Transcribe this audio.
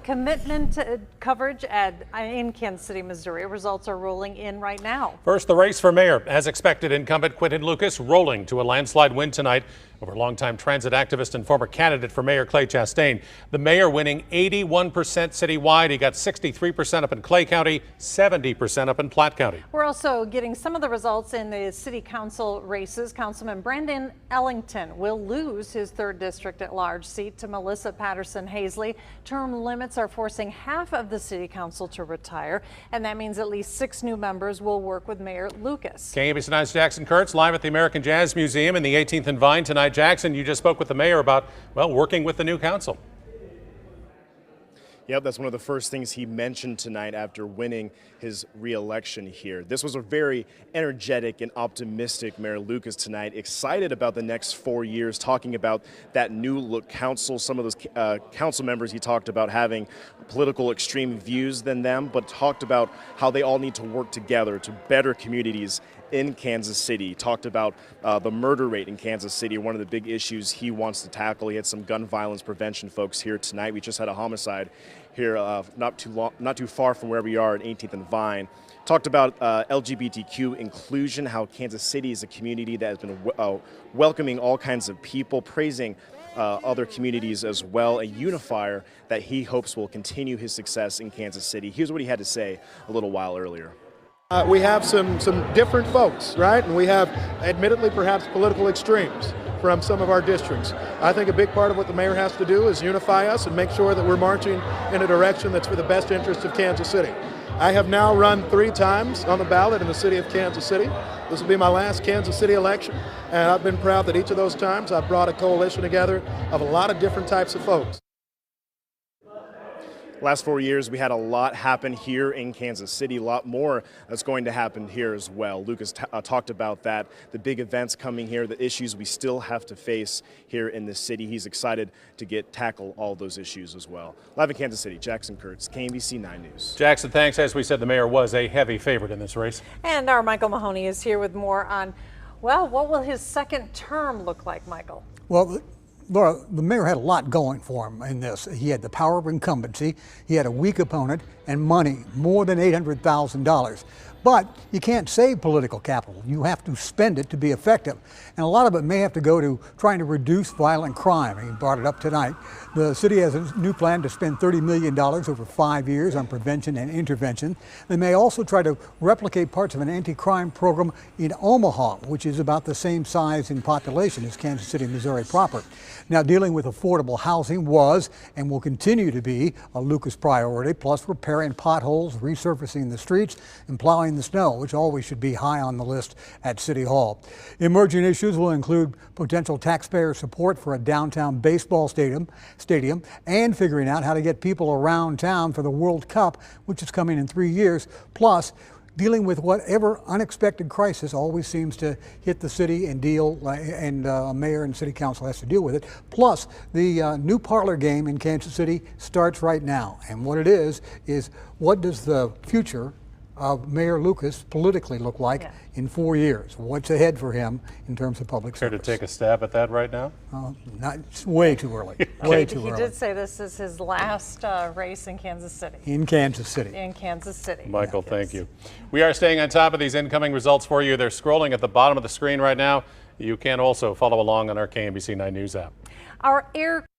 commitment coverage in Kansas City, Missouri. Results are rolling in right now. First, the race for mayor. As expected, incumbent Quinton Lucas rolling to a landslide win tonight over longtime transit activist and former candidate for mayor Clay Chastain. The mayor winning 81% citywide. He got 63% up in Clay County, 70% up in Platte County. We're also getting some of the results in the city council races. Councilman Brandon Ellington will lose his 3rd district at large seat to Melissa Patterson Hazley. Term limits are forcing half of the city council to retire, and that means at least 6 new members will work with Mayor Lucas. KABC 9's Jackson Kurtz live at the American Jazz Museum in the 18th and Vine tonight. Jackson, you just spoke with the mayor about, well, working with the new council. Yep, that's one of the first things he mentioned tonight after winning his re-election here. This was a very energetic and optimistic Mayor Lucas tonight, excited about the next 4 years, talking about that new look council. Some of those council members he talked about having political extreme views than them, but talked about how they all need to work together to better communities in Kansas City. Talked about the murder rate in Kansas City, one of the big issues he wants to tackle. He had some gun violence prevention folks here tonight. We just had a homicide here not too far from where we are at 18th and Vine. Talked about LGBTQ inclusion, how Kansas City is a community that has been welcoming all kinds of people, praising other communities as well, a unifier that he hopes will continue his success in Kansas City. Here's what he had to say a little while earlier. We have some different folks, right? And we have, admittedly, perhaps political extremes from some of our districts. I think a big part of what the mayor has to do is unify us and make sure that we're marching in a direction that's for the best interest of Kansas City. I have now run 3 times on the ballot in the city of Kansas City. This will be my last Kansas City election, and I've been proud that each of those times I've brought a coalition together of a lot of different types of folks. Last 4 years, we had a lot happen here in Kansas City, a lot more that's going to happen here as well. Lucas talked about that, the big events coming here, the issues we still have to face here in the city. He's excited to tackle all those issues as well. Live in Kansas City, Jackson Kurtz, KABC 9 News. Jackson, thanks. As we said, the mayor was a heavy favorite in this race. And our Michael Mahoney is here with more on, well, what will his second term look like, Michael? Well, Laura, the mayor had a lot going for him in this. He had the power of incumbency, he had a weak opponent, and money, more than $800,000. But you can't save political capital. You have to spend it to be effective. And a lot of it may have to go to trying to reduce violent crime. He brought it up tonight. The city has a new plan to spend $30 million over 5 years on prevention and intervention. They may also try to replicate parts of an anti-crime program in Omaha, which is about the same size in population as Kansas City, Missouri proper. Now, dealing with affordable housing was and will continue to be a Lucas priority, plus repairing potholes, resurfacing the streets, and plowing the snow, which always should be high on the list at City Hall. Emerging issues will include potential taxpayer support for a downtown baseball stadium, and figuring out how to get people around town for the World Cup, which is coming in 3 years, plus dealing with whatever unexpected crisis always seems to hit the city and mayor and city council has to deal with it. Plus, the new parlor game in Kansas City starts right now. And what it is what does the future of Mayor Lucas politically look like in 4 years? What's ahead for him in terms of public service? Care to take a stab at that right now? It's way too early. Way too early. He did say this is his last race in Kansas City. In Kansas City. In Kansas City. Michael, thank you. We are staying on top of these incoming results for you. They're scrolling at the bottom of the screen right now. You can also follow along on our KABC 9 News app. Our air